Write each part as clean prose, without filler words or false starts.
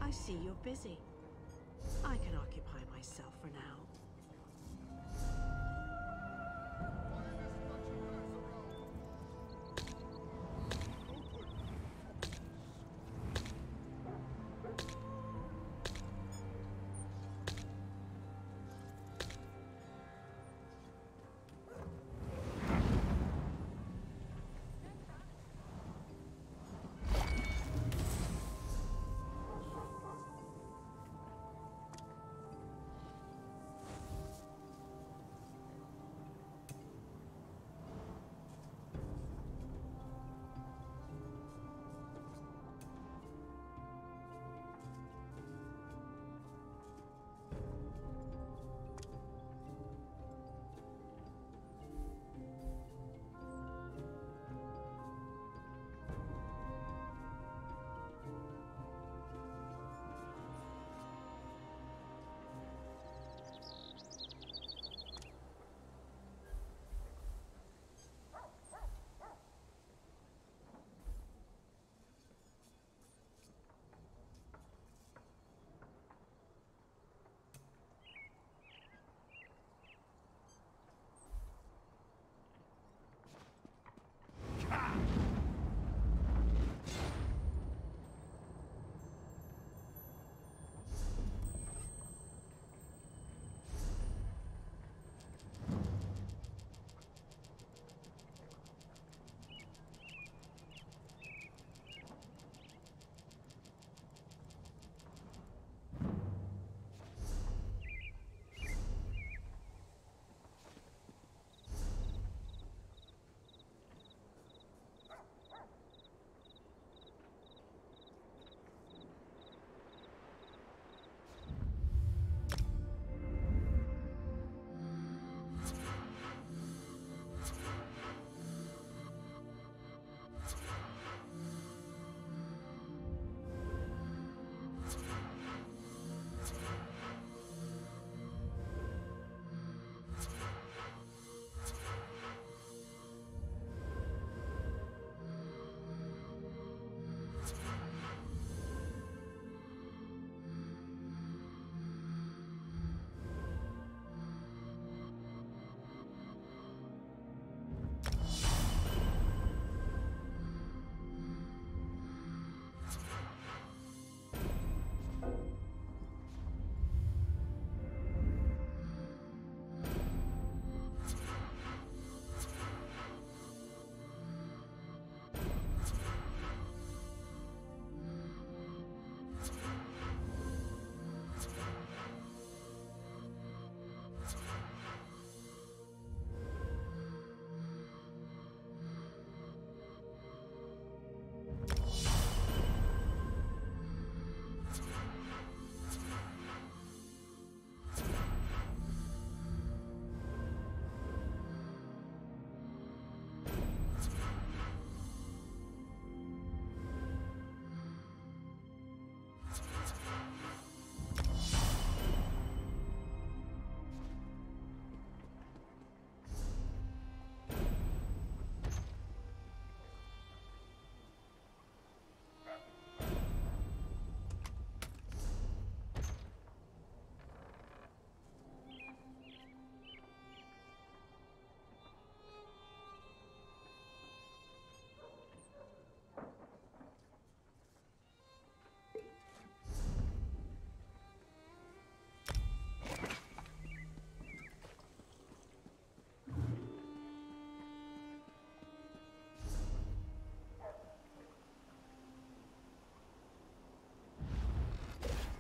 I see you're busy. I can occupy myself for now.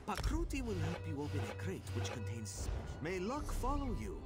Pakruti will help you open a crate which contains... May luck follow you.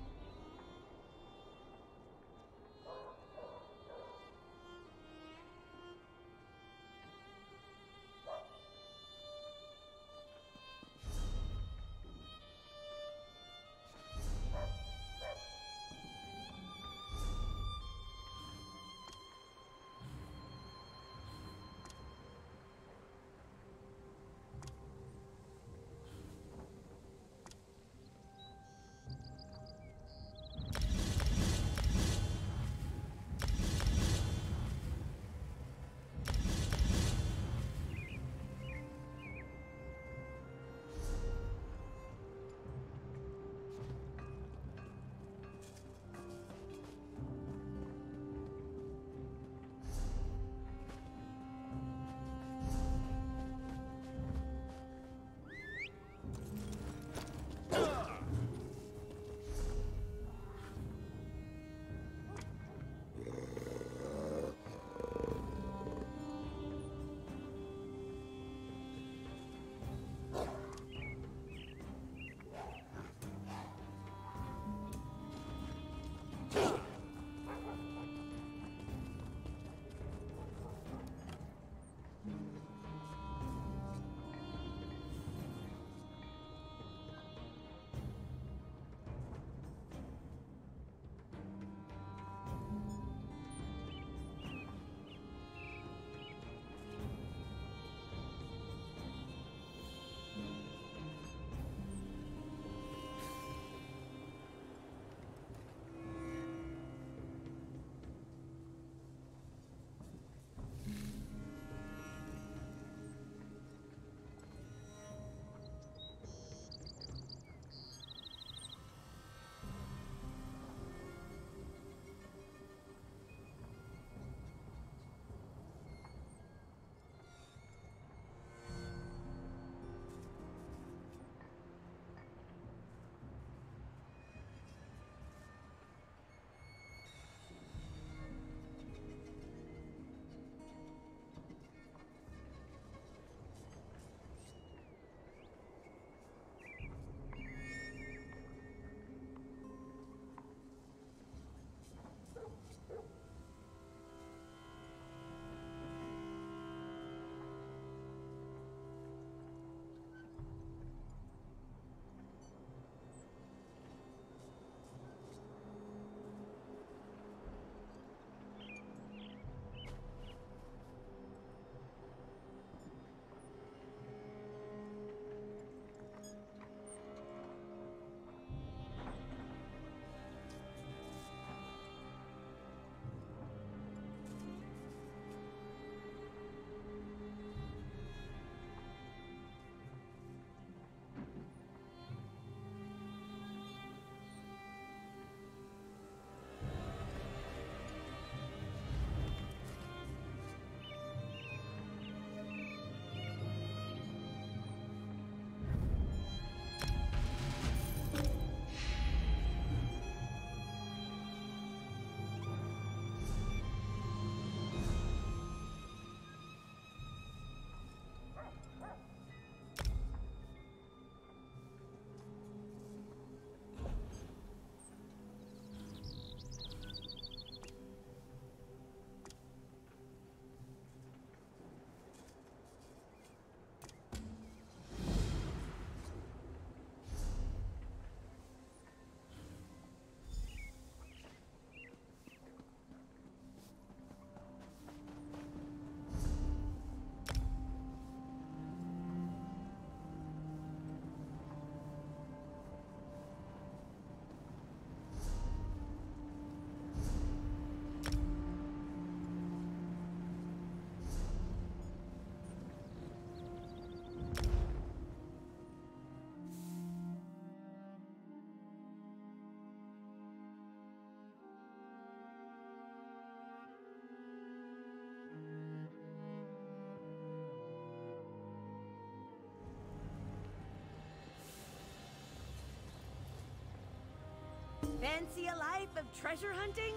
Fancy a life of treasure hunting?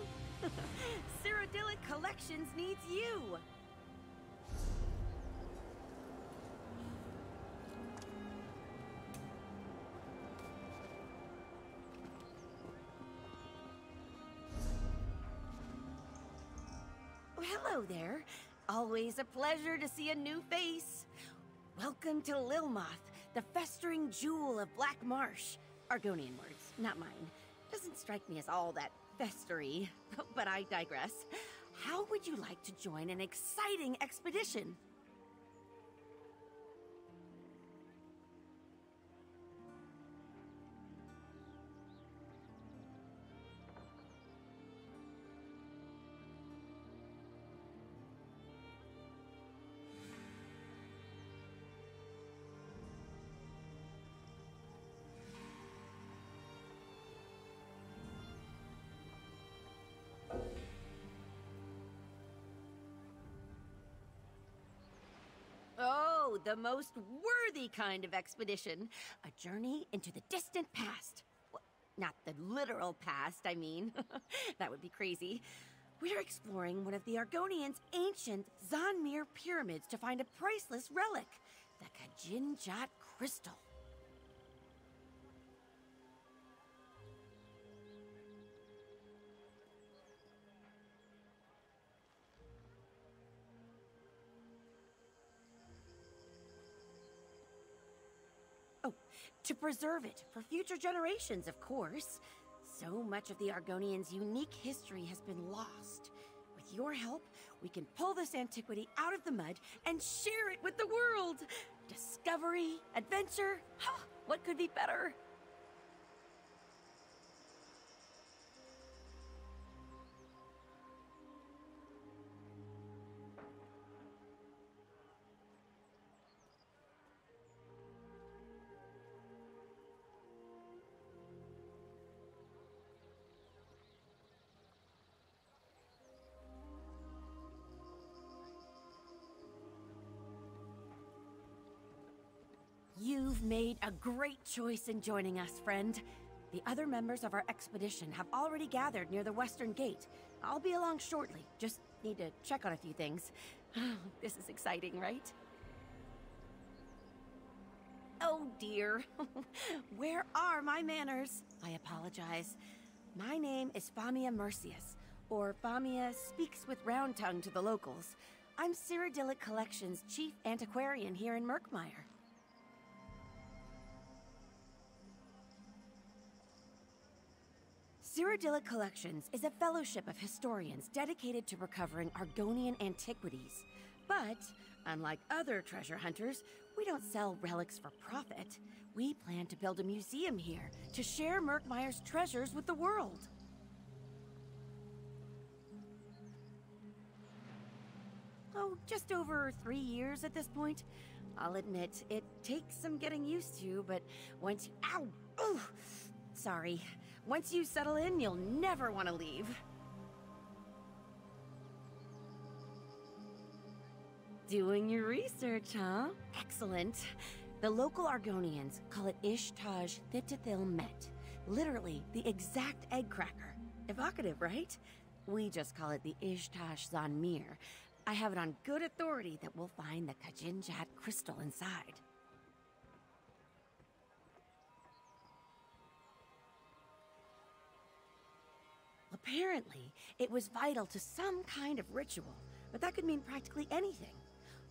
Cyrodiilic Collections needs you! Hello there. Always a pleasure to see a new face. Welcome to Lilmoth, the festering jewel of Black Marsh. Argonian words, not mine. Doesn't strike me as all that festery, but I digress. How would you like to join an exciting expedition? Oh, the most worthy kind of expedition. A journey into the distant past. Well, not the literal past, I mean. That would be crazy. We're exploring one of the Argonians' ancient Zanmir pyramids to find a priceless relic, the Kajinjat crystal. Oh, to preserve it for future generations, of course. So much of the Argonians' unique history has been lost. With your help, we can pull this antiquity out of the mud and share it with the world. Discovery, adventure, what could be better? You've made a great choice in joining us, friend. The other members of our expedition have already gathered near the western gate. I'll be along shortly. Just need to check on a few things. This is exciting, right? Oh dear. Where are my manners? I apologize. My name is Famia Mercius, or Famia Speaks with Round Tongue to the locals. I'm Cyrodiilic Collections' chief antiquarian here in Merkmaier. Cyrodiilic Collections is a fellowship of historians dedicated to recovering Argonian antiquities. But, unlike other treasure hunters, we don't sell relics for profit. We plan to build a museum here to share Merkmaier's treasures with the world. Oh, just over 3 years at this point. I'll admit, it takes some getting used to, but once you— Ow! Oh, sorry. Once you settle in, you'll never want to leave. Doing your research, huh? Excellent. The local Argonians call it Ishtaj Thitithil Met. Literally, the exact egg cracker. Evocative, right? We just call it the Ishtaj Zanmir. I have it on good authority that we'll find the Kajinjat crystal inside. Apparently, it was vital to some kind of ritual, but that could mean practically anything.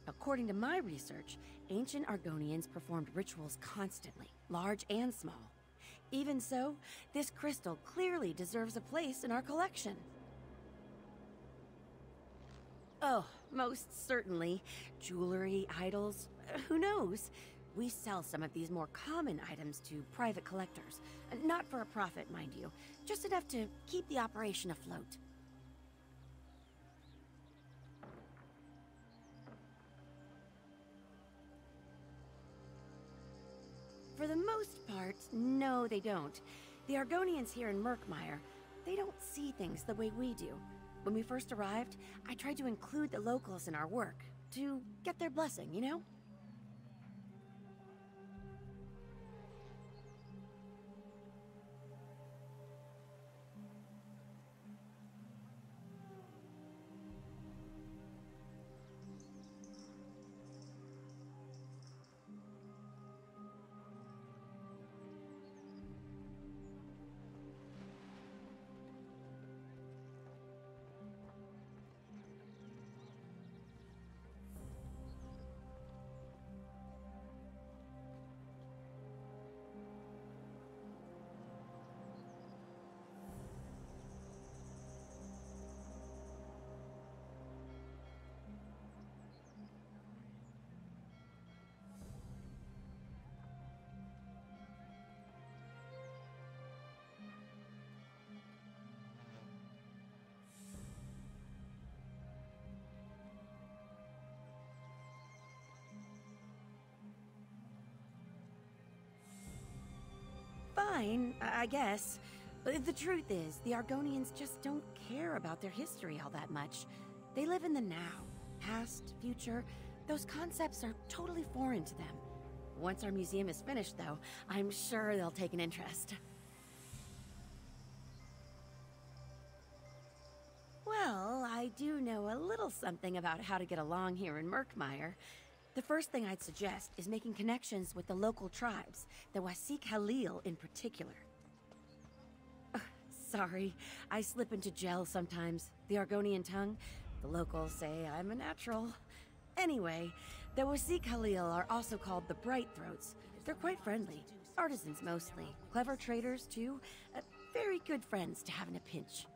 According to my research, ancient Argonians performed rituals constantly, large and small. Even so, this crystal clearly deserves a place in our collection. Oh, most certainly. Jewelry, idols, who knows? We sell some of these more common items to private collectors. Not for a profit, mind you. Just enough to keep the operation afloat. For the most part, no, they don't. The Argonians here in Merkmaier, they don't see things the way we do. When we first arrived, I tried to include the locals in our work, to get their blessing, you know? fine, I guess. But the truth is, the Argonians just don't care about their history all that much. They live in the now. Past, future, those concepts are totally foreign to them. Once our museum is finished, though, I'm sure they'll take an interest. Well, I do know a little something about how to get along here in Merkmaier. The first thing I'd suggest is making connections with the local tribes, the Wasik Halil in particular. Sorry, I slip into gel sometimes. The Argonian tongue, the locals say I'm a natural. Anyway, the Wasik Halil are also called the Bright Throats. They're quite friendly, artisans mostly, clever traders too, very good friends to have in a pinch.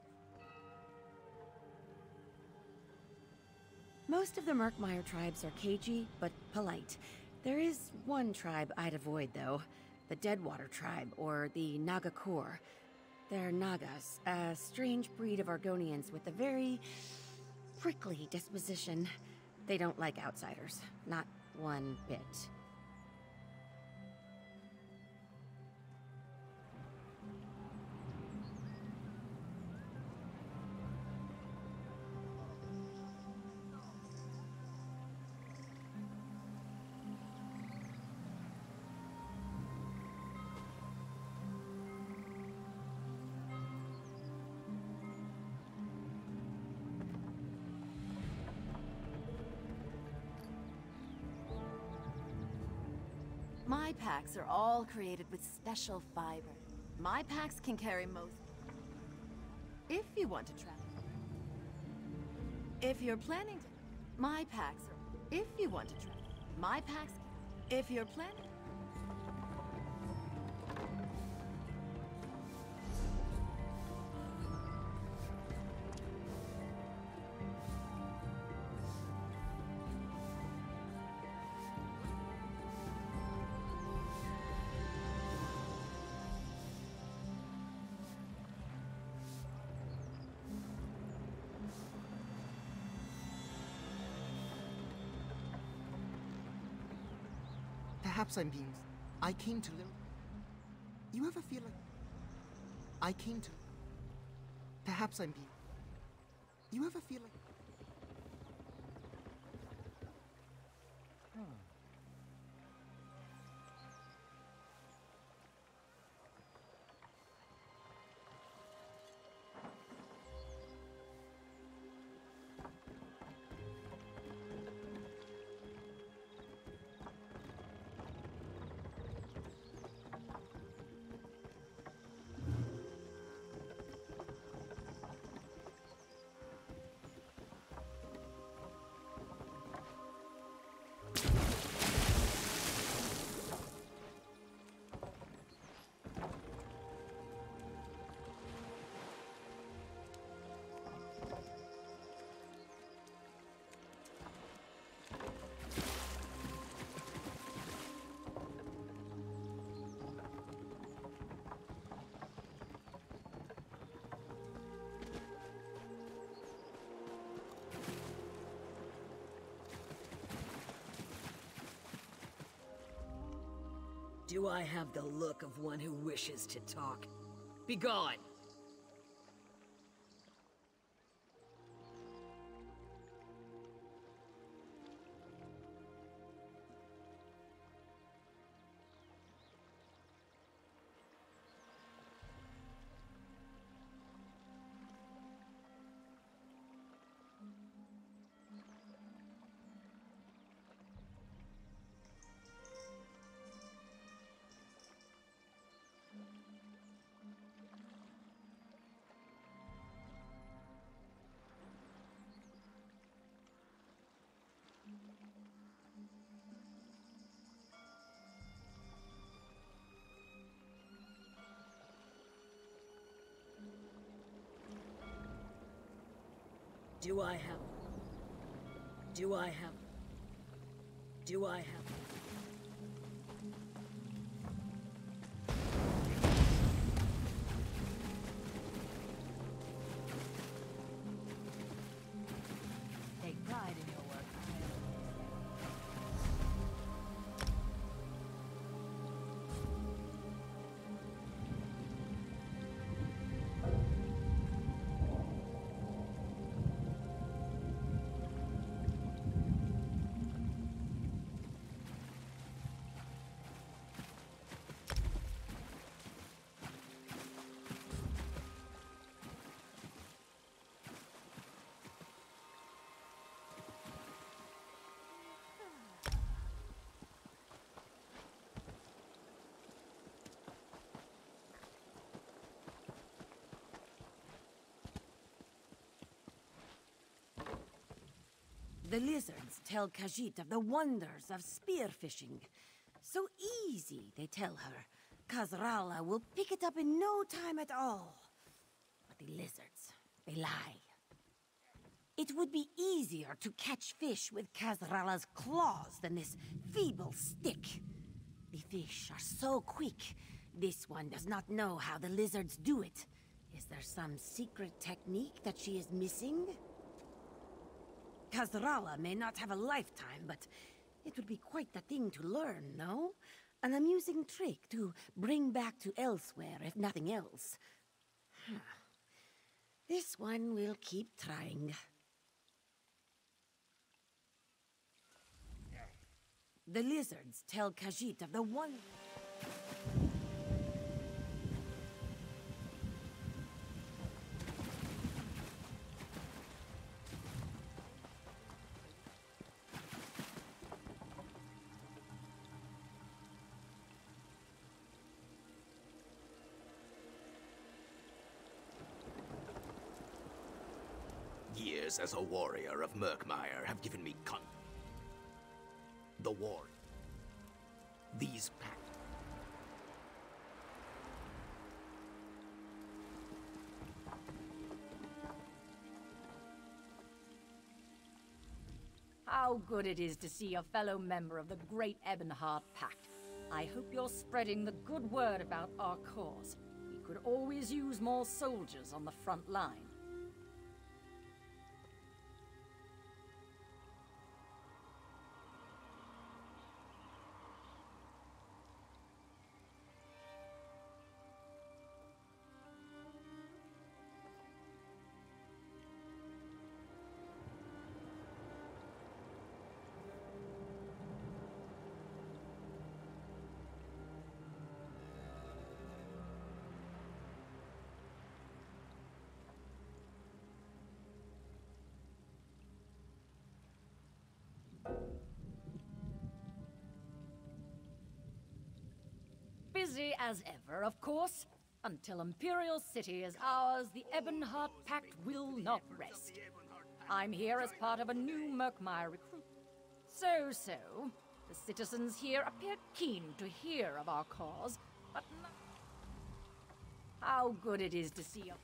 Most of the Merkmaier tribes are cagey, but polite. There is one tribe I'd avoid, though. The Deadwater tribe, or the Nagakor. They're Nagas, a strange breed of Argonians with a very prickly disposition. They don't like outsiders. Not one bit. My packs are all created with special fiber. My packs can carry most... If you want to travel. If you're planning to... My packs are... If you want to travel. My packs... If you're planning... Perhaps I'm being... I came to live... You ever feel like... I came to... Perhaps I'm being... You ever feel like... Do I have the look of one who wishes to talk? Begone! Do I have... Do I have... Do I have... Take pride in your work. The lizards tell Khajiit of the wonders of spearfishing. So easy, they tell her. Khazrala will pick it up in no time at all. But the lizards, they lie. It would be easier to catch fish with Khazrala's claws than this feeble stick. The fish are so quick, this one does not know how the lizards do it. Is there some secret technique that she is missing? Khazrala may not have a lifetime, but it would be quite the thing to learn, no? An amusing trick to bring back to elsewhere, if nothing else. This one will keep trying. The lizards tell Khajiit of the one... Years as a warrior of Merkmair have given me the war. These packs. How good it is to see a fellow member of the Great Ebonheart Pact. I hope you're spreading the good word about our cause. We could always use more soldiers on the front line. Busy as ever, of course. Until Imperial City is ours, the Ebonheart Pact will not rest. I'm here as part of a new Merkmair recruit. So, the citizens here appear keen to hear of our cause, but not... How good it is to see you.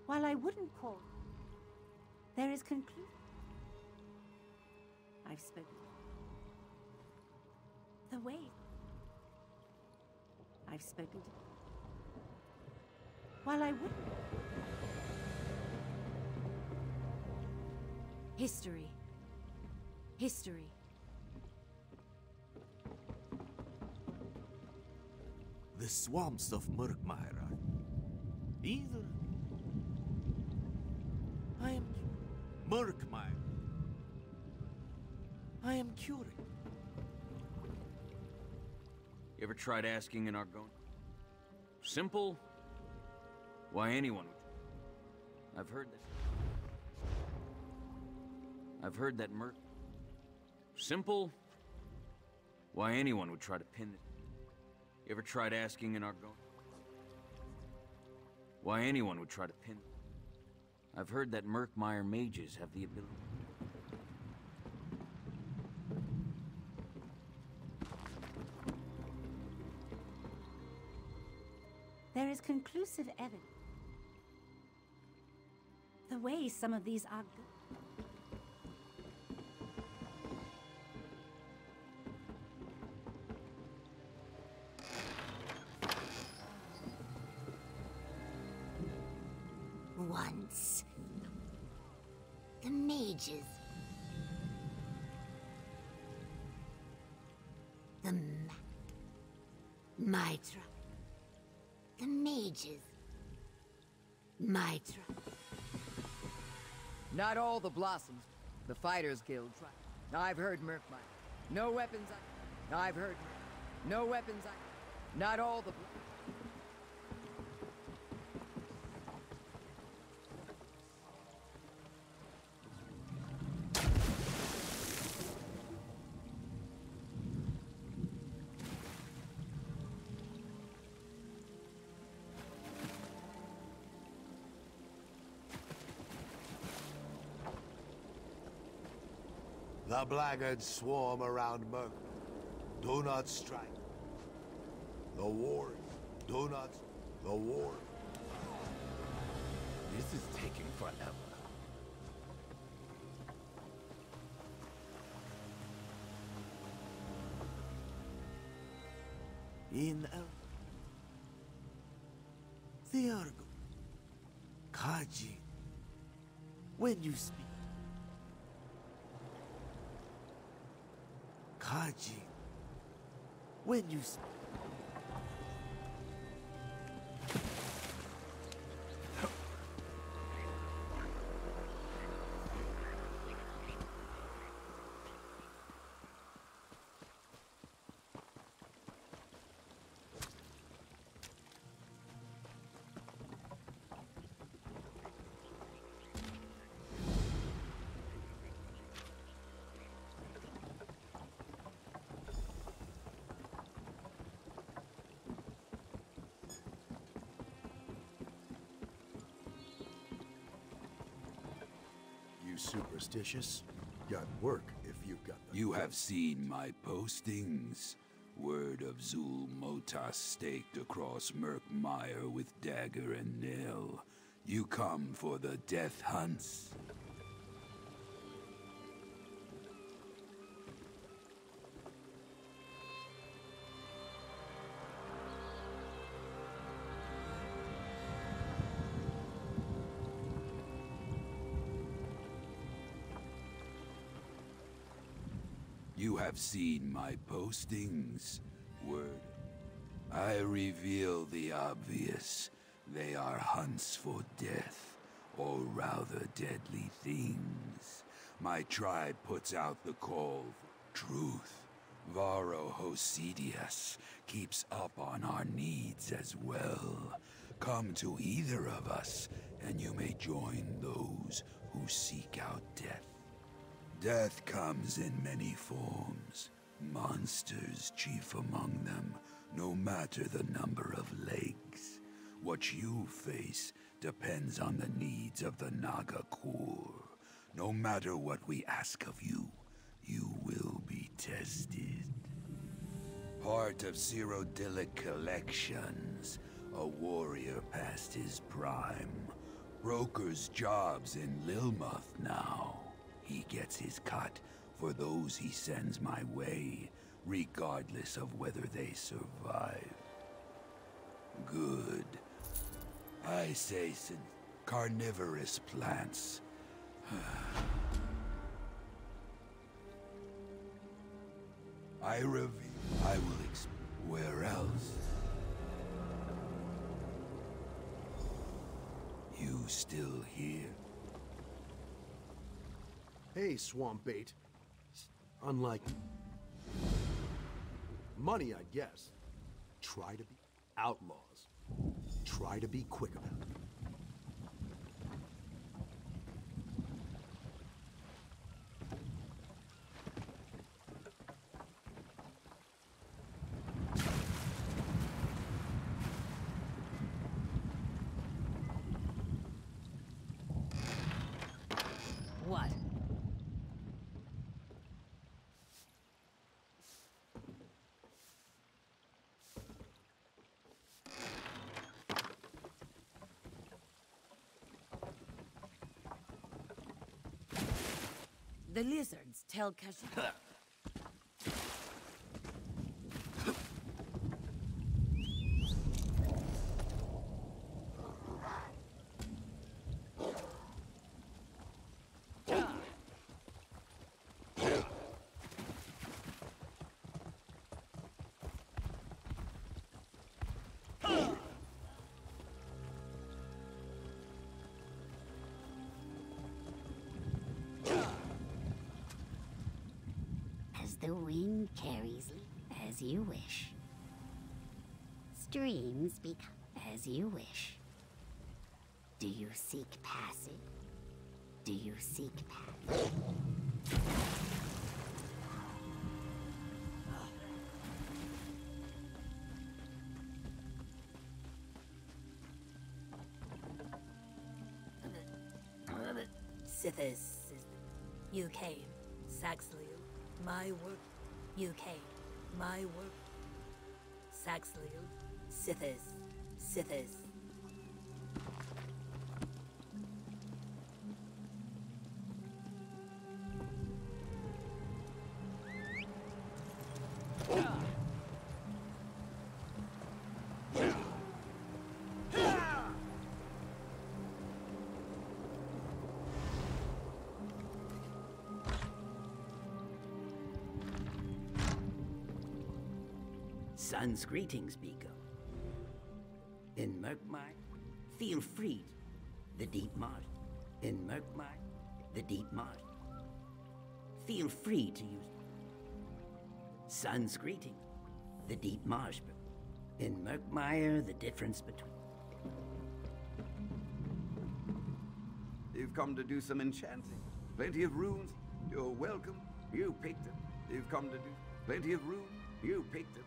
While I wouldn't call, there is conclusion. I've spoken. The way I've spoken to. While I wouldn't. History. History. The swamps of Merkmair are either... I am... Merkmair. I am curing. You ever tried asking in Argon? Simple? Why anyone would... I've heard that Merc... Simple? Why anyone would try to pin it. You ever tried asking in Argon? Why anyone would try to pin it. I've heard that Merkmair mages have the ability... There is conclusive evidence. The way some of these are good. mages. My tribe. The mages. My tribe. Not all the blossoms. The Fighters Guild. I've heard Merkmaier. No weapons. I've heard. No weapons. Not all the. The blackguards swarm around Merc. Do not strike. The war. Do not. The war. This is taking forever. In they are Kaji. When you speak. Kaji. When you speak. Superstitious? Got work if you've got the You have seen my postings. Word of Zul Motas staked across Merkmaier with dagger and nail. You come for the death hunts? You have seen my postings. Word. I reveal the obvious. They are hunts for death, or rather deadly things. My tribe puts out the call for truth. Varro Hosidius keeps up on our needs as well. Come to either of us, and you may join those who seek out death. Death comes in many forms. Monsters chief among them, no matter the number of legs. What you face depends on the needs of the Naga core. No matter what we ask of you, you will be tested. Part of Cyrodiilic collections, a warrior past his prime. Broker's jobs in Lilmuth now. He gets his cut for those he sends my way, regardless of whether they survive. Good. I say carnivorous plants. I will where else? You still here? Hey, swamp bait. Unlike money, I guess. Try to be outlaws. Try to be quick about it. What? The lizards tell Khajiit. the wind carries as you wish. Streams become as you wish. Do you seek passage? Do you seek passage? Sithis, you came. Saxliel, my work. You came. My work. Saxliel, Sithis, Sithis. Sun's greetings, Biko. In Merkmaier, feel free. The deep marsh. In Merkmaier, the deep marsh. Feel free to use Sun's greetings. The deep marsh. In Merkmaier, the difference between. You've come to do some enchanting. Plenty of runes. You're welcome. You picked it. You've come to do plenty of runes. You picked it.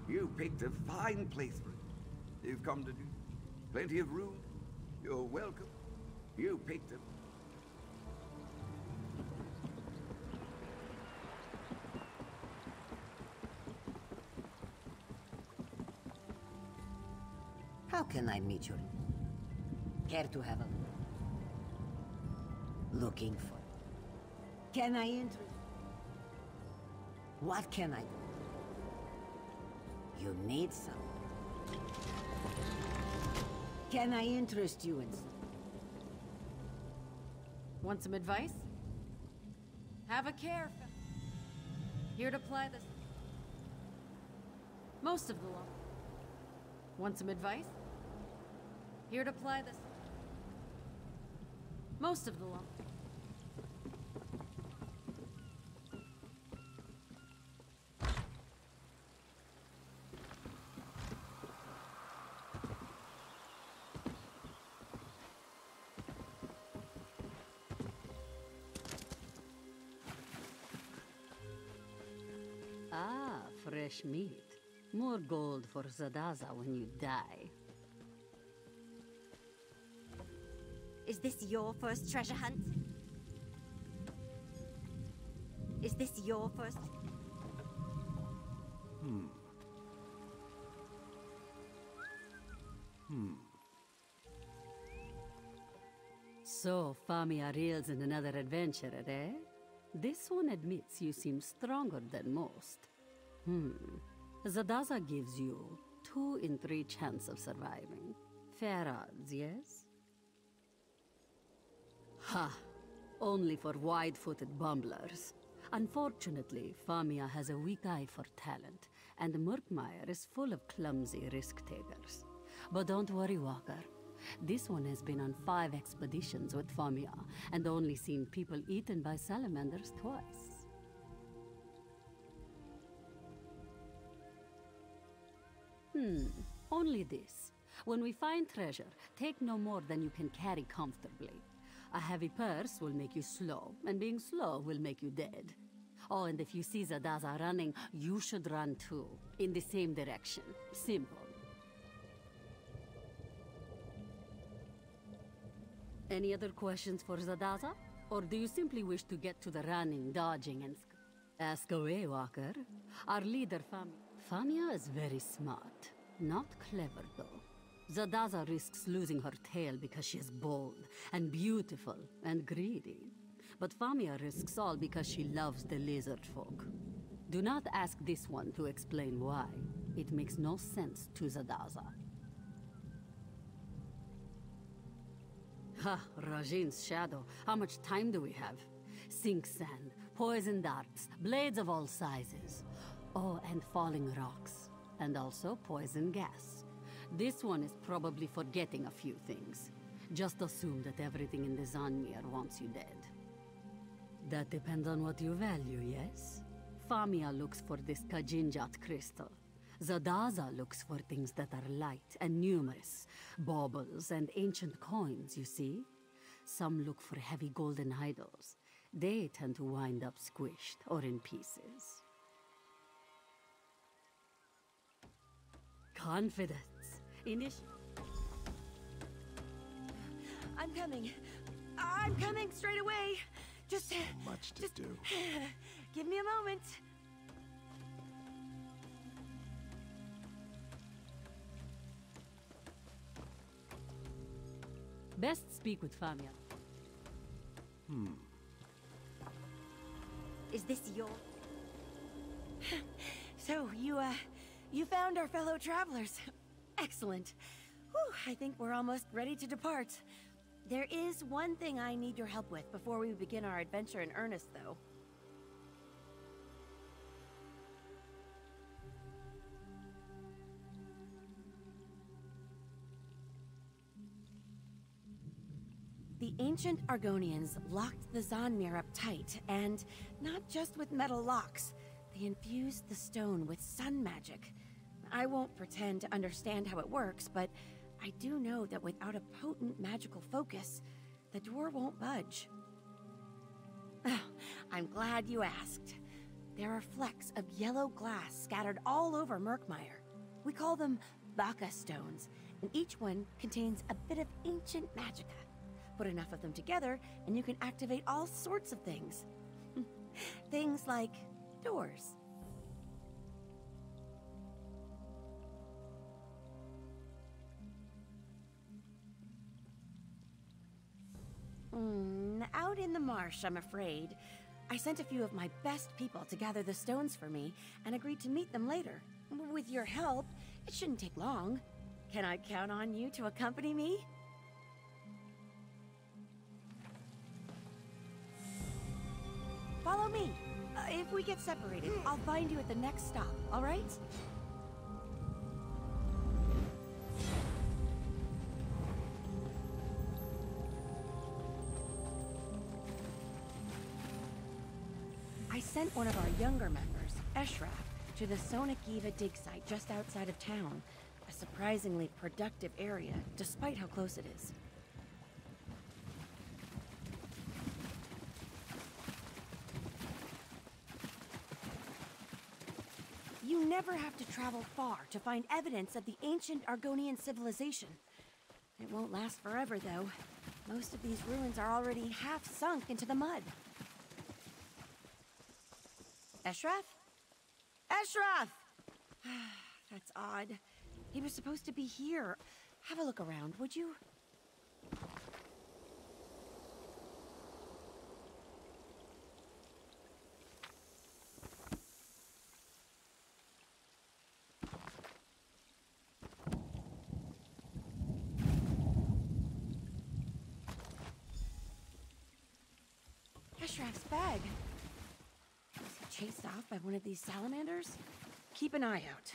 You picked a fine place for it. You've come to do plenty of room. You're welcome. You picked it. How can I meet your... Care to have a... Looking for... Can I interest... What can I do? You need some. Can I interest you in some? Want some advice? Have a care. Here to ply this. Most of the law. Want some advice? Here to ply this. Most of the law. Ah, fresh meat. More gold for Zadaza when you die. Is this your first treasure hunt? Is this your first... So, Famia reels in another adventurer, eh? This one admits you seem stronger than most. Zadaza gives you 2 in 3 chance of surviving. Fair odds, yes? Ha! Only for wide-footed bumblers. Unfortunately, Famia has a weak eye for talent, and Merkmair is full of clumsy risk-takers. But don't worry, Walker. This one has been on 5 expeditions with Famia, and only seen people eaten by salamanders twice. Only this. When we find treasure, take no more than you can carry comfortably. A heavy purse will make you slow, and being slow will make you dead. Oh, and if you see Zadaza running, you should run too, in the same direction. Simple. Any other questions for Zadaza? Or do you simply wish to get to the running, dodging, and... Ask away, Walker. Our leader, Famia is very smart. Not clever, though. Zadaza risks losing her tail because she is bold, and beautiful, and greedy. But Famia risks all because she loves the lizard folk. Do not ask this one to explain why. It makes no sense to Zadaza. Ha, Rajin's shadow. How much time do we have? Sink sand, poison darts, blades of all sizes. Oh, and falling rocks. And also poison gas. This one is probably forgetting a few things. Just assume that everything in the Zanmir wants you dead. That depends on what you value, yes? Famia looks for this Kajinjat crystal. Zadaza looks for things that are light and numerous. Baubles and ancient coins, you see? Some look for heavy golden idols. They tend to wind up squished or in pieces. Confidence. I'm coming. I'm coming straight away. Just do. Give me a moment. Best speak with Famia. Is this your... So, you found our fellow travelers. Excellent. Whew, I think we're almost ready to depart. There is one thing I need your help with before we begin our adventure in earnest, though. The ancient Argonians locked the Zanmir up tight, and not just with metal locks. They infused the stone with sun magic. I won't pretend to understand how it works, but I do know that without a potent magical focus, the door won't budge. Oh, I'm glad you asked. There are flecks of yellow glass scattered all over Merkmair. We call them Baka stones, and each one contains a bit of ancient magicka. Put enough of them together, and you can activate all sorts of things. Things like doors. Out in the marsh, I'm afraid. I sent a few of my best people to gather the stones for me, and agreed to meet them later. With your help, it shouldn't take long. Can I count on you to accompany me? Follow me. If we get separated, I'll find you at the next stop, all right? I sent one of our younger members, Eshraf, to the Sonakiva dig site just outside of town. A surprisingly productive area, despite how close it is. You never have to travel far to find evidence of the ancient Argonian civilization. It won't last forever, though. Most of these ruins are already half sunk into the mud. Eshraf? Eshraf! That's odd. He was supposed to be here. Have a look around, would you? Jack's bag. Was he chased off by one of these salamanders? Keep an eye out.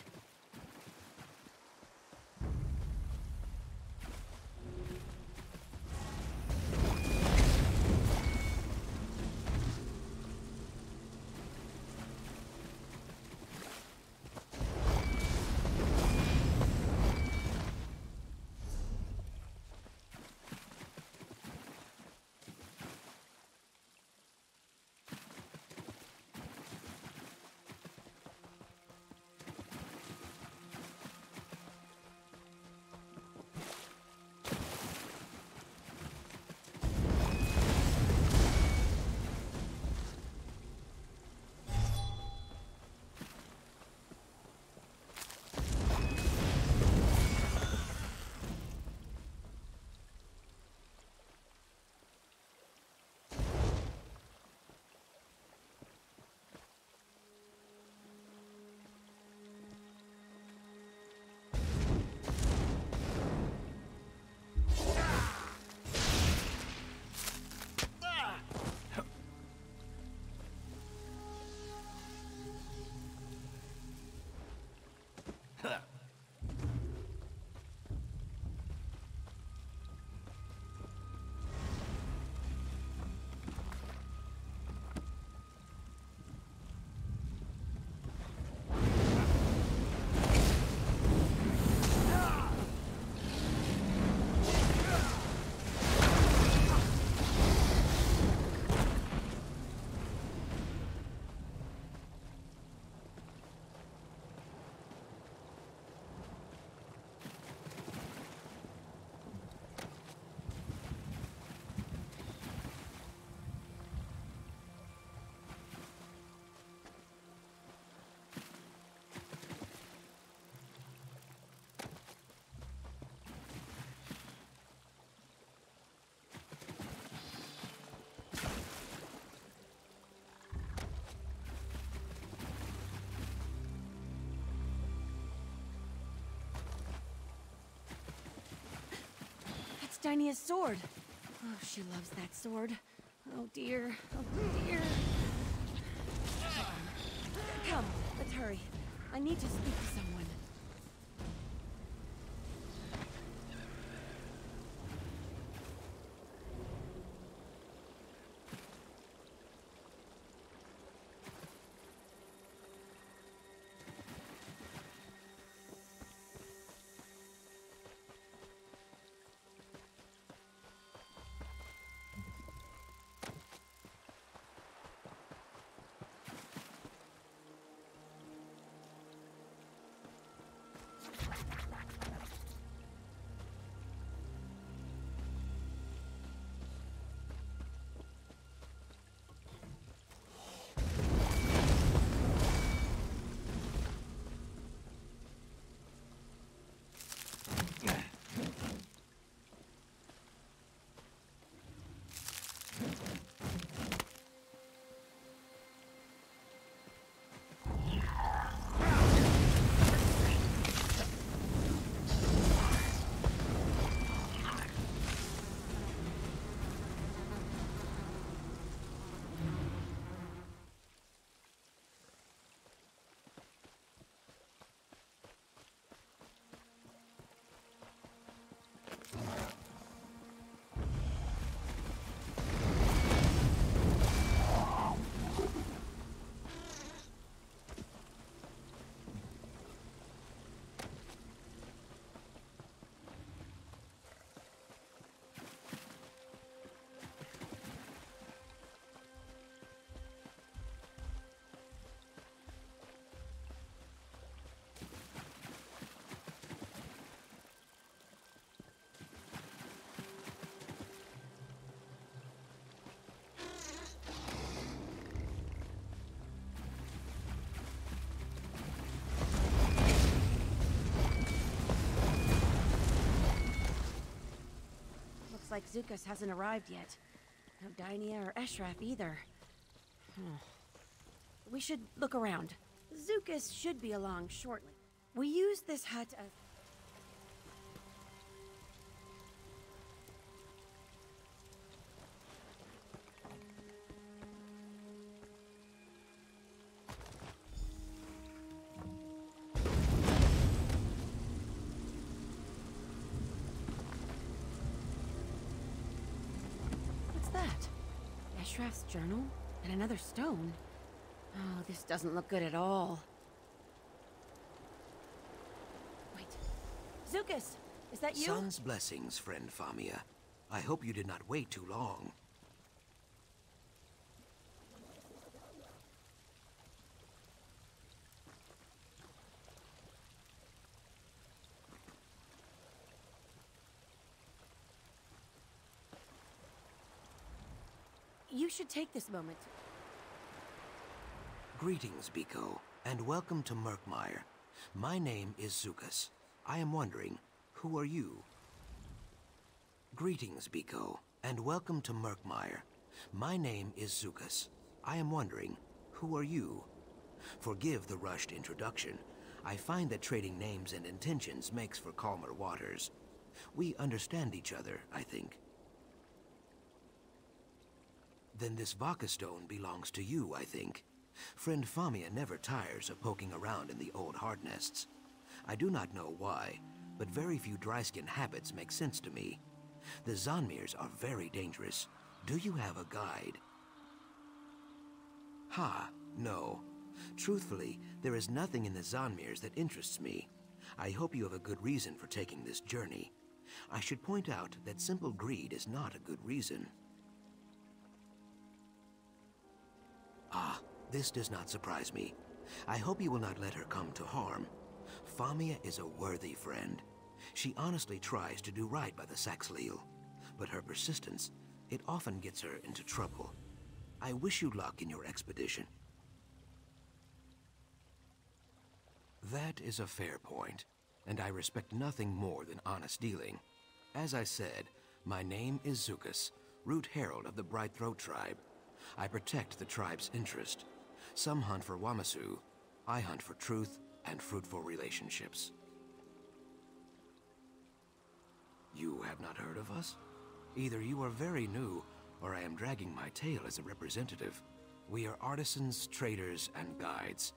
Dynia's sword. Oh, she loves that sword. Oh dear. Oh dear. Come, let's hurry. I need to speak to someone. Like Zukas hasn't arrived yet. No Dynia or Eshraf either. We should look around. Zukas should be along shortly. We use this hut as... that? Eshraf's journal? And another stone? Oh, this doesn't look good at all. Wait. Zukas! Is that you? Sun's blessings, friend Famia. I hope you did not wait too long. You should take this moment. Greetings, Biko, and welcome to Merkmair. My name is Zukas. I am wondering, who are you? Greetings, Biko, and welcome to Merkmair. My name is Zukas. I am wondering, who are you? Forgive the rushed introduction. I find that trading names and intentions makes for calmer waters. We understand each other, I think. Then this Vaka stone belongs to you, I think. Friend Famia never tires of poking around in the old hard nests. I do not know why, but very few dry-skin habits make sense to me. The Zanmirs are very dangerous. Do you have a guide? Ha, no. Truthfully, there is nothing in the Zanmirs that interests me. I hope you have a good reason for taking this journey. I should point out that simple greed is not a good reason. Ah, this does not surprise me. I hope you will not let her come to harm. Famia is a worthy friend. She honestly tries to do right by the Saxhleel, but her persistence, it often gets her into trouble. I wish you luck in your expedition. That is a fair point, and I respect nothing more than honest dealing. As I said, my name is Zukas, Root Herald of the Brightthroat tribe. I protect the tribe's interest. Some hunt for Wamasu. I hunt for truth and fruitful relationships. You have not heard of us? Either you are very new, or I am dragging my tail as a representative. We are artisans, traders, and guides.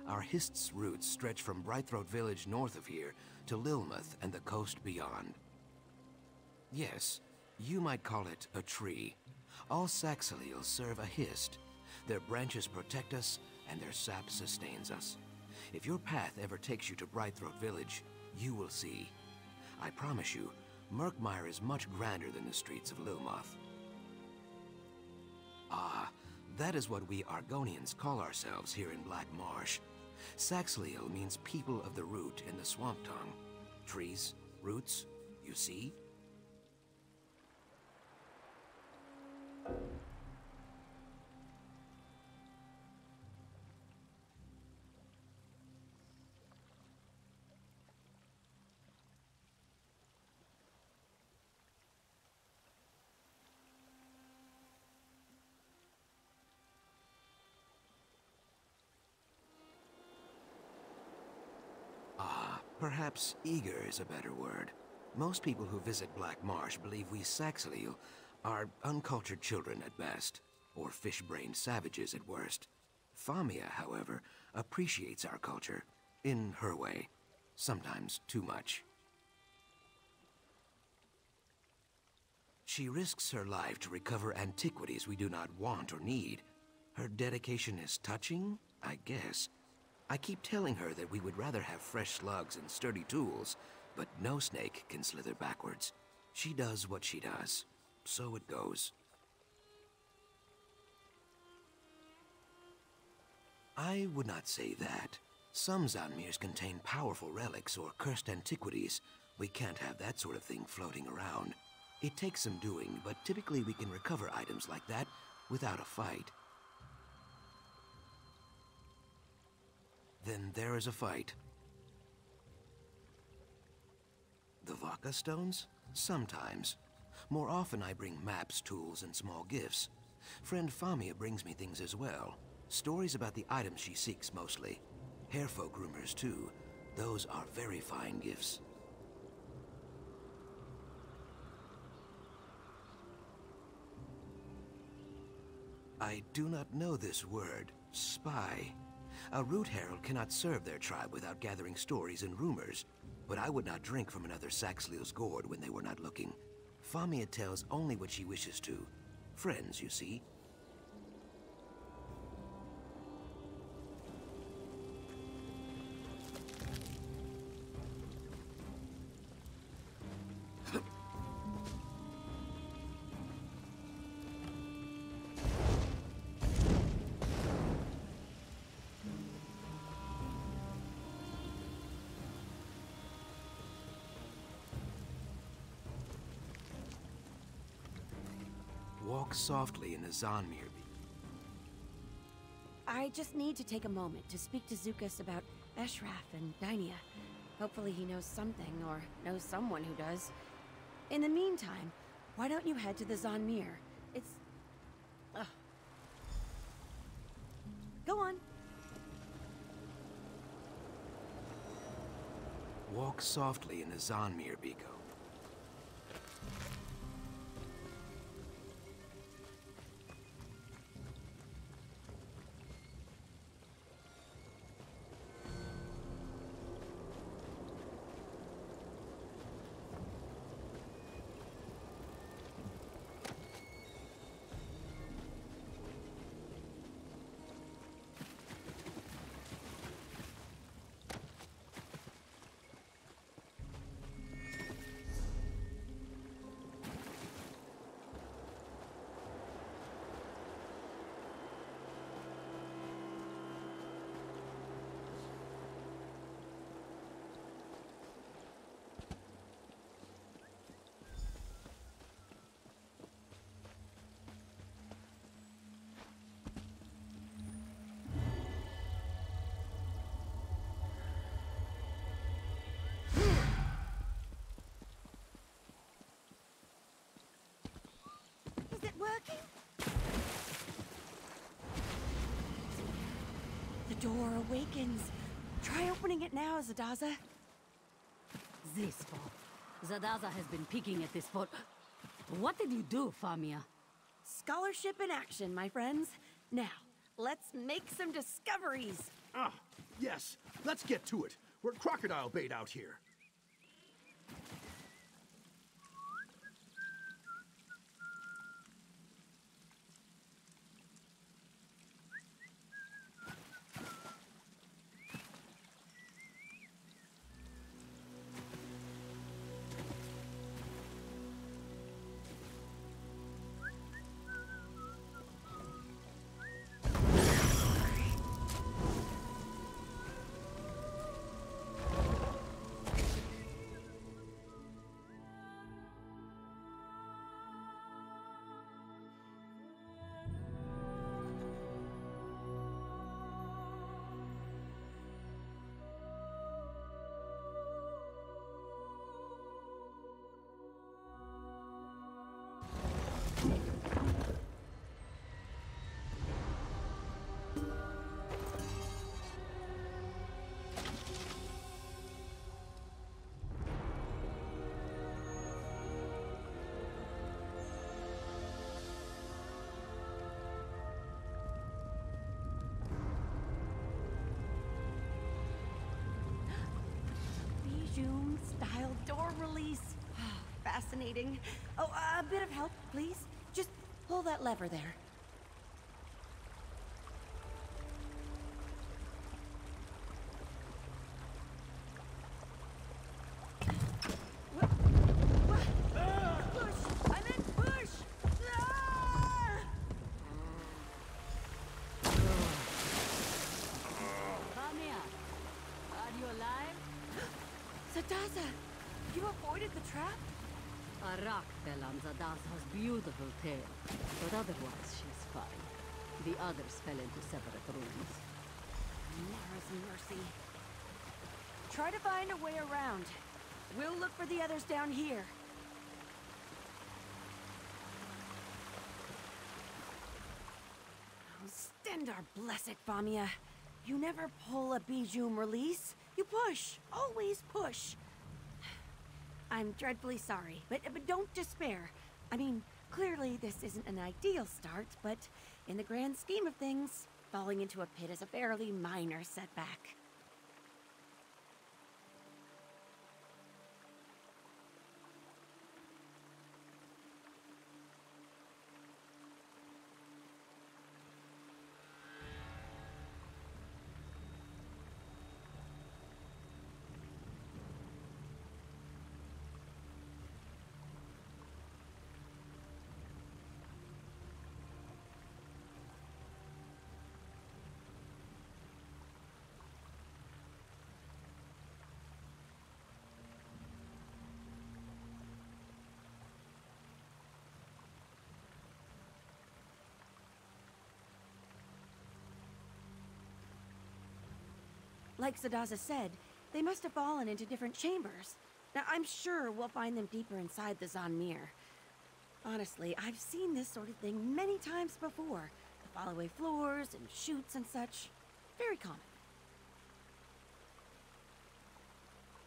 Our Hist's roots stretch from Brightthroat village north of here to Lilmuth and the coast beyond. Yes, you might call it a tree. All Saxhleel serve a Hist. Their branches protect us, and their sap sustains us. If your path ever takes you to Brightthroat village, you will see. I promise you, Merkmair is much grander than the streets of Lilmuth. Ah, that is what we Argonians call ourselves here in Black Marsh. Saxhleel means people of the root in the swamp tongue. Trees, roots, you see? Perhaps eager is a better word. Most people who visit Black Marsh believe we Saxhleel are uncultured children at best, or fish-brained savages at worst. Famia, however, appreciates our culture, in her way. Sometimes too much. She risks her life to recover antiquities we do not want or need. Her dedication is touching, I guess. I keep telling her that we would rather have fresh slugs and sturdy tools, but no snake can slither backwards. She does what she does. So it goes. I would not say that. Some Zanmirs contain powerful relics or cursed antiquities. We can't have that sort of thing floating around. It takes some doing, but typically we can recover items like that without a fight. Then there is a fight. The Vaka stones? Sometimes. More often I bring maps, tools, and small gifts. Friend Famia brings me things as well. Stories about the items she seeks mostly. Hairfolk rumors too. Those are very fine gifts. I do not know this word. Spy. A root herald cannot serve their tribe without gathering stories and rumors, but I would not drink from another Saxhleel's gourd when they were not looking. Famia tells only what she wishes to. Friends, you see. Walk softly in the Zanmir. I just need to take a moment to speak to Zukas about Eshraf and Dynia. Hopefully he knows something, or knows someone who does. In the meantime, why don't you head to the Zanmir? It's... Ugh. Go on. Walk softly in the Zanmir, Biko. Is it working? The door awakens. Try opening it now, Zadaza. This fault. Zadaza has been peeking at this fort. What did you do, Famia? Scholarship in action, my friends. Now, let's make some discoveries. Ah, yes. Let's get to it. We're crocodile bait out here. Style door release. Fascinating. Oh, a bit of help, please. Just pull that lever there. Push! I meant push! Ah! Famia, are you alive? Zadaza, you avoided the trap? A rock fell on Zadaza's beautiful tail, but otherwise she's fine. The others fell into separate rooms. Mara's mercy. Try to find a way around. We'll look for the others down here. Oh, Stendar bless it, Famia. You never pull a Bijum release. You push. Always push. I'm dreadfully sorry, but don't despair. I mean, clearly this isn't an ideal start, but in the grand scheme of things, falling into a pit is a fairly minor setback. Like Sadaza said, they must have fallen into different chambers. Now, I'm sure we'll find them deeper inside the Zanmir. Honestly, I've seen this sort of thing many times before. The fallaway floors and chutes and such. Very common.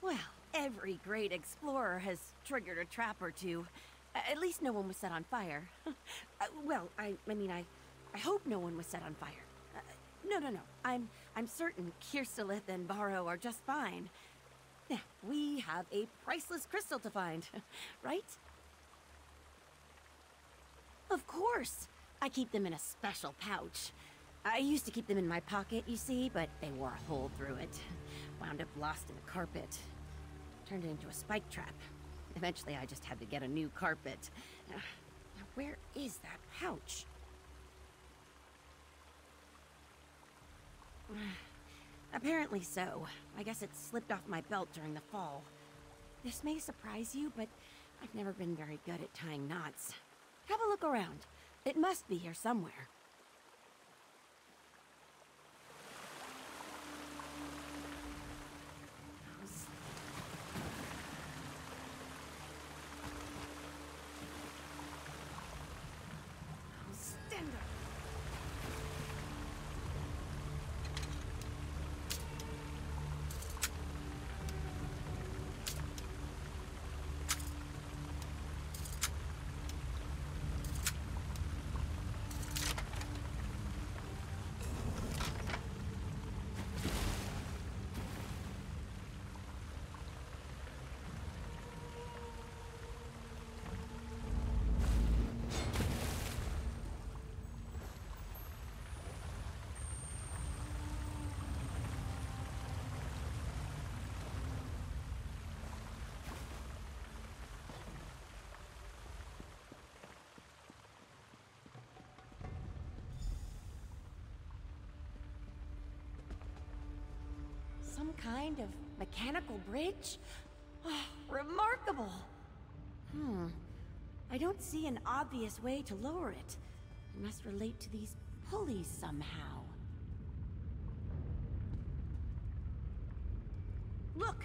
Well, every great explorer has triggered a trap or two. At least no one was set on fire. Well, I hope no one was set on fire. No. I'm certain Kirsalith and Barrow are just fine. Now, we have a priceless crystal to find, right? Of course! I keep them in a special pouch. I used to keep them in my pocket, you see, but they wore a hole through it. Wound up lost in the carpet. Turned it into a spike trap. Eventually, I just had to get a new carpet. Now, where is that pouch? Apparently so. I guess it slipped off my belt during the fall. This may surprise you, but I've never been very good at tying knots. Have a look around. It must be here somewhere. Some kind of mechanical bridge? Oh, remarkable! I don't see an obvious way to lower it. It must relate to these pulleys somehow. Look!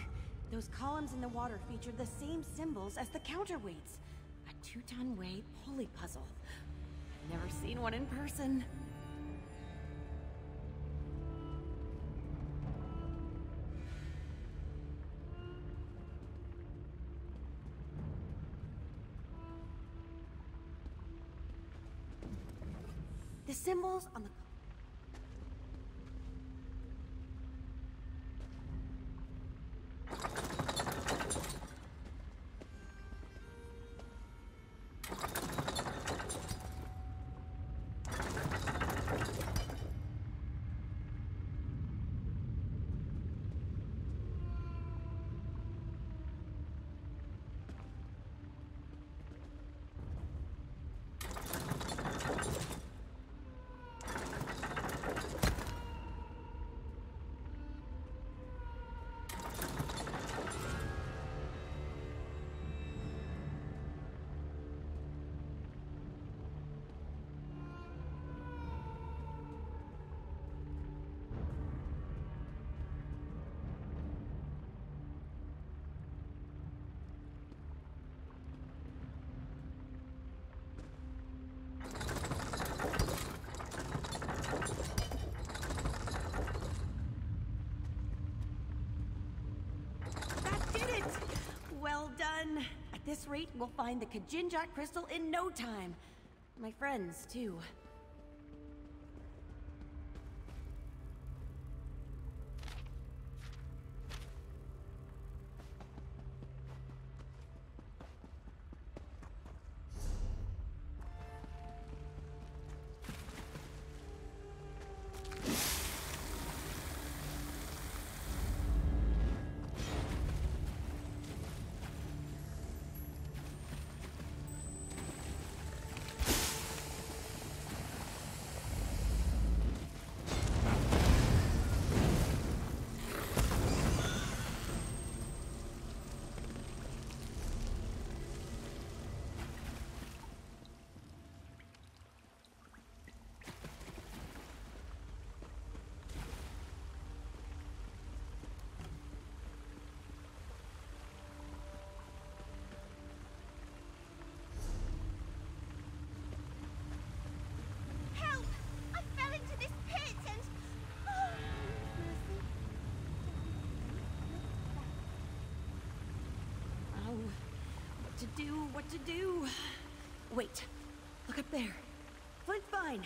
Those columns in the water feature the same symbols as the counterweights. A 2-ton weight pulley puzzle. I've never seen one in person. The symbols on the... Well done. At this rate, we'll find the Kajinjat crystal in no time. My friends, too. what to do. Wait, look up there. Flint vine.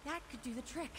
That could do the trick.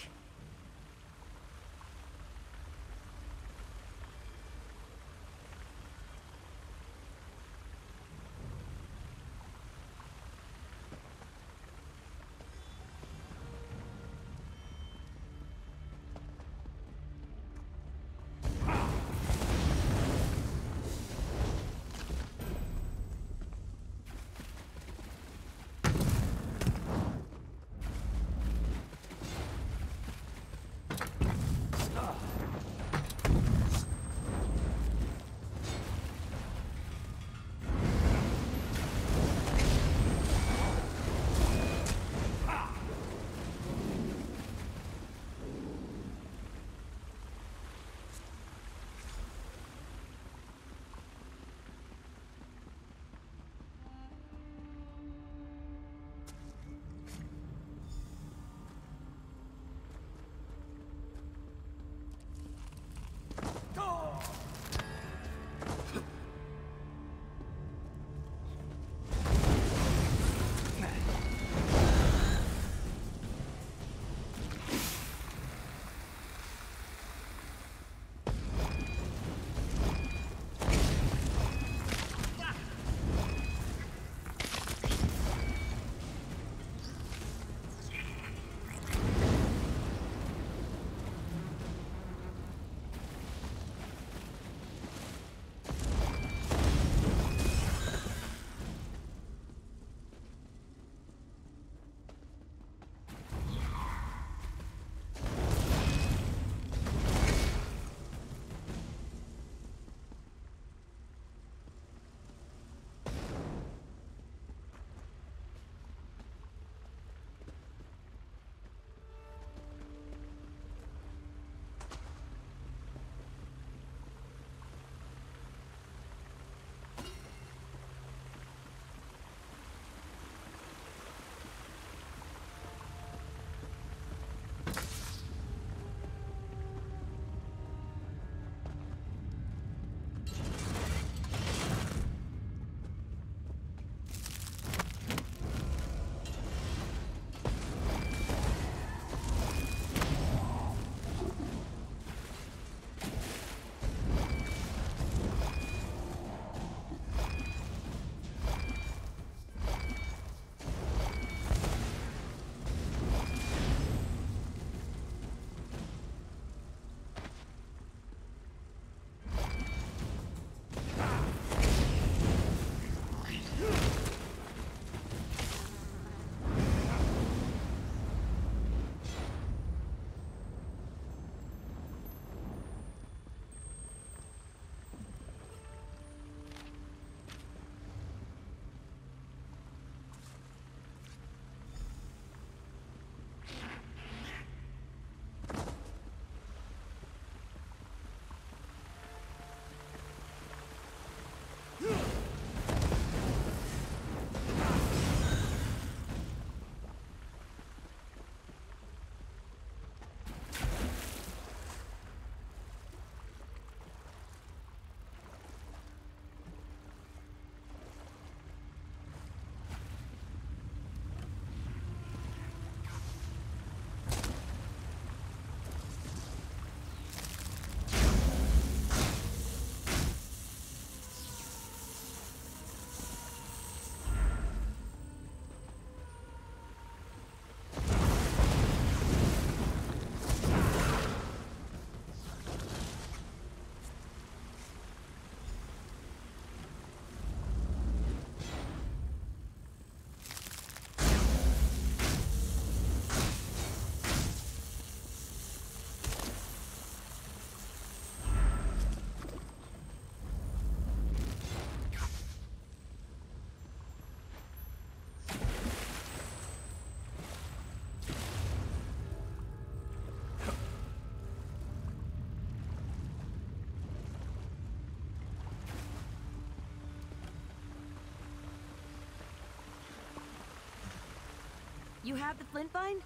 You have the flint vine?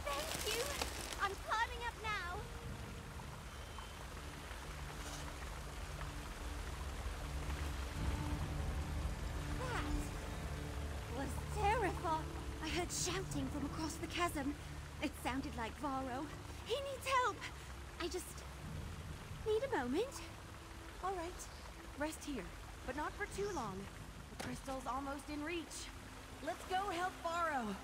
Thank you! that shouting from across the chasm. It sounded like Varro. He needs help. I just need a moment. All right. Rest here, but not for too long. The crystal's almost in reach. Let's go help Varro.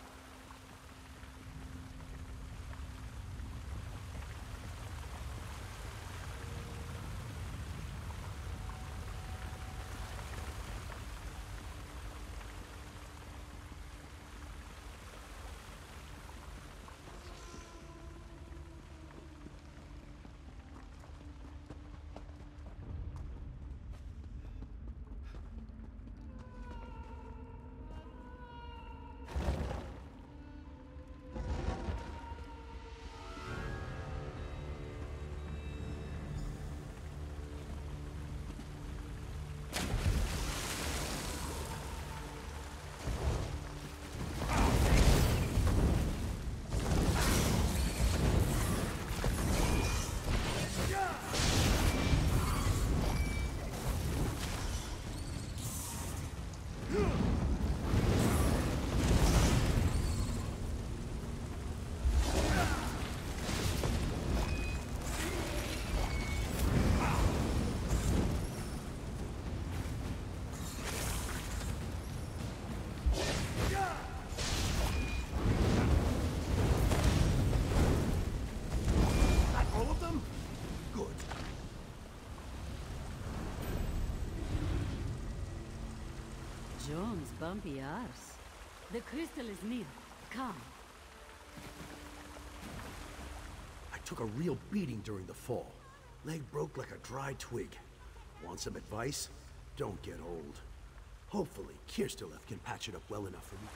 Jones' bumpy arse. The crystal is near. Come. I took a real beating during the fall. Leg broke like a dry twig. Want some advice? Don't get old. Hopefully, Kirstalev can patch it up well enough for me.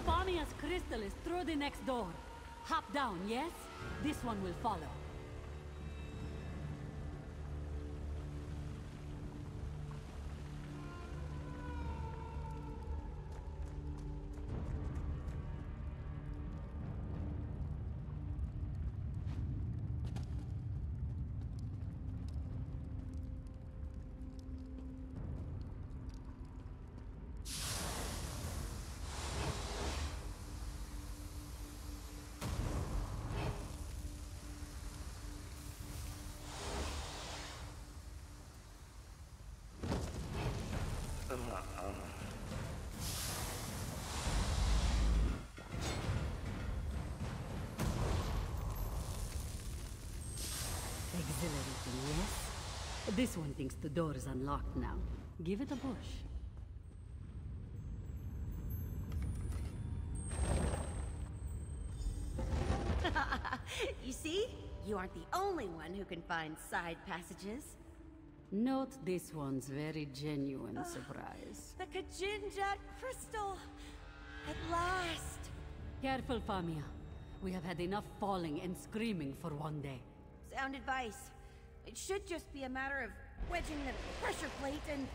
Famia's crystal is through the next door. Hop down, yes? This one will follow. Exhilarating, yes? This one thinks the door is unlocked now. Give it a push. You see? You aren't the only one who can find side passages. Note this one's very genuine surprise. The Kajinjat crystal! At last! Careful, Famia. We have had enough falling and screaming for one day. Sound advice. It should just be a matter of wedging the pressure plate and...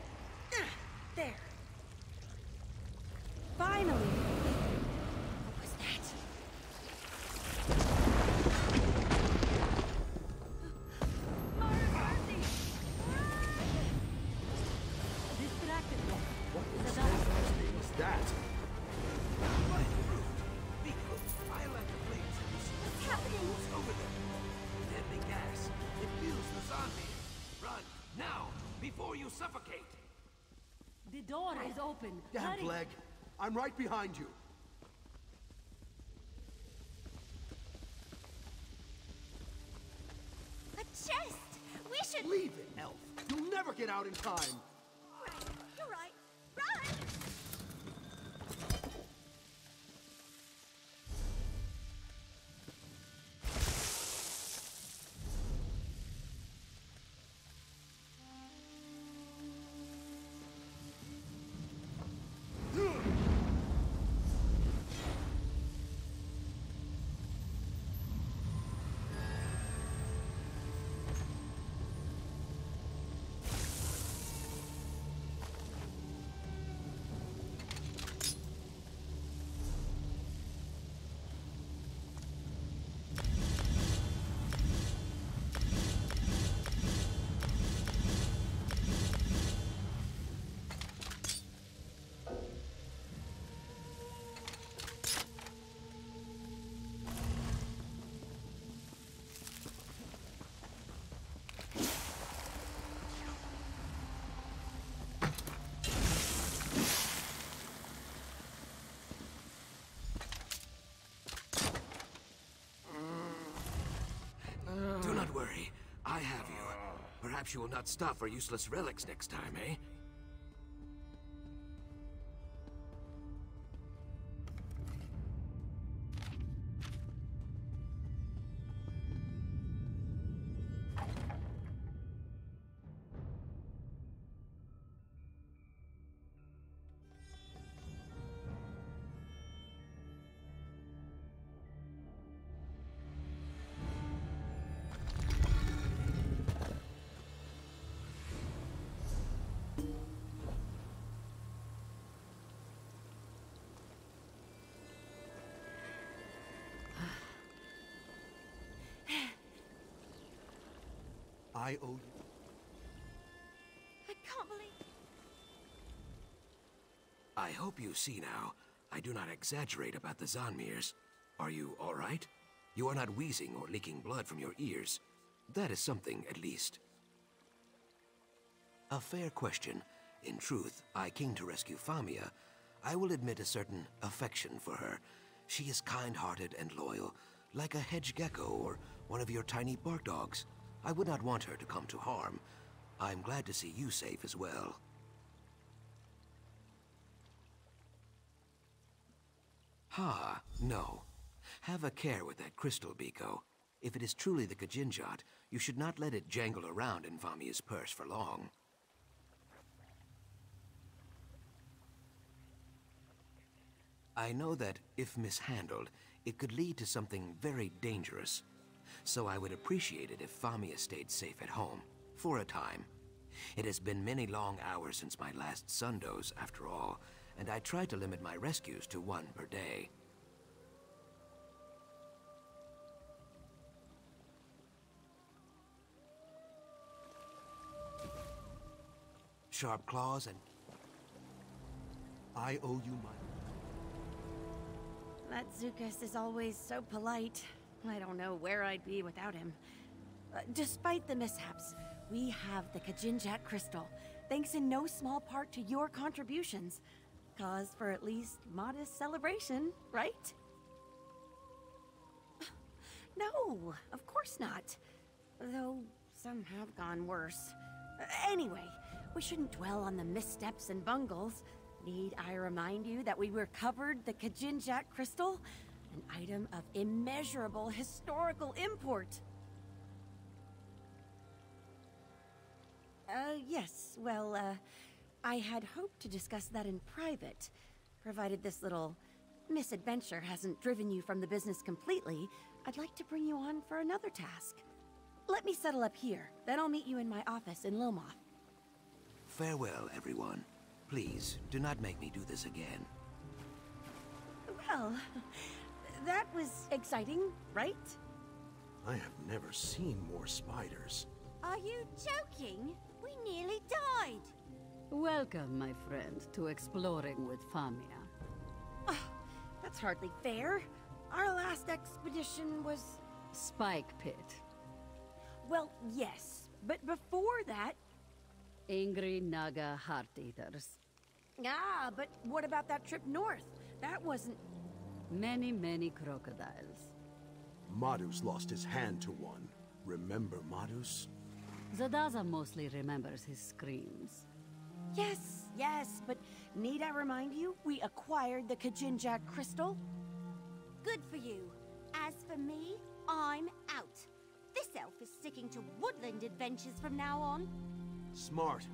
there. Finally! What was that? Mercy! Distracted. What is that? What's happening? Over there. Deadly gas. It fuels the zombie. Run, now, before you suffocate. The door is open. Damn, Hurry. Flag. I'm right behind you. A chest! We should... Leave it, Elf. You'll never get out in time. Right, you're right. Run! I have you. Perhaps you will not stop for useless relics next time, eh? I owe you. I can't believe... I hope you see now. I do not exaggerate about the Zanmirs. Are you all right? You are not wheezing or leaking blood from your ears. That is something, at least. A fair question. In truth, I came to rescue Famia. I will admit a certain affection for her. She is kind-hearted and loyal, like a hedge gecko or one of your tiny bark dogs. I would not want her to come to harm. I'm glad to see you safe as well. Ha, no. Have a care with that crystal, Biko. If it is truly the Kajinjat, you should not let it jangle around in Famia's purse for long. I know that, if mishandled, it could lead to something very dangerous. So I would appreciate it if Famia stayed safe at home, for a time. It has been many long hours since my last sundose, after all, and I try to limit my rescues to one per day. Sharp claws and... I owe you my... That Zukas is always so polite. I don't know where I'd be without him. Despite the mishaps, we have the Kajinjat crystal, thanks in no small part to your contributions. Cause for at least modest celebration, right? No, of course not. Though some have gone worse. Anyway, we shouldn't dwell on the missteps and bungles. Need I remind you that we recovered the Kajinjat crystal? An item of immeasurable historical import. Yes, well, I had hoped to discuss that in private. Provided this little misadventure hasn't driven you from the business completely, I'd like to bring you on for another task. Let me settle up here, then I'll meet you in my office in Lilmoth. Farewell, everyone. Please, do not make me do this again. Well, that was exciting, right? I have never seen more spiders. Are you joking? We nearly died. Welcome, my friend, to exploring with Famia. That's hardly fair. Our last expedition was... Spike Pit. Well, yes, but before that... Angry Naga Heart-Eaters. Ah, but what about that trip north? That wasn't... Many, many crocodiles. Madus lost his hand to one. Remember Madus? Zadaza mostly remembers his screams. Yes, yes, but need I remind you, we acquired the Kajinjak crystal? Good for you. As for me, I'm out. This elf is sticking to woodland adventures from now on. Smart.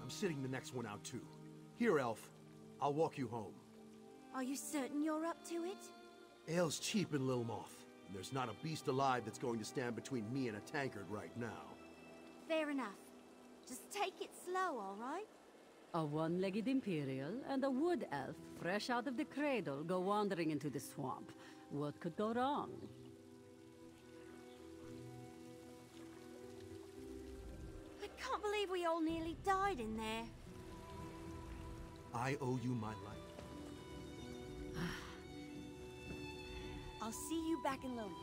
I'm sitting the next one out too. Here, elf. I'll walk you home. Are you certain you're up to it? Ale's cheap in Lilmoth, and there's not a beast alive that's going to stand between me and a tankard right now. Fair enough. Just take it slow, all right? A one-legged Imperial and a wood elf fresh out of the cradle go wandering into the swamp. What could go wrong? I can't believe we all nearly died in there. I owe you my life. I'll see you back in Lone.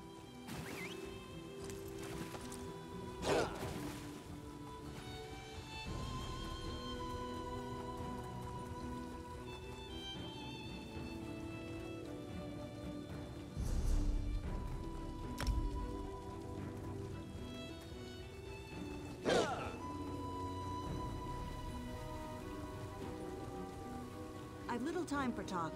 little time for talk.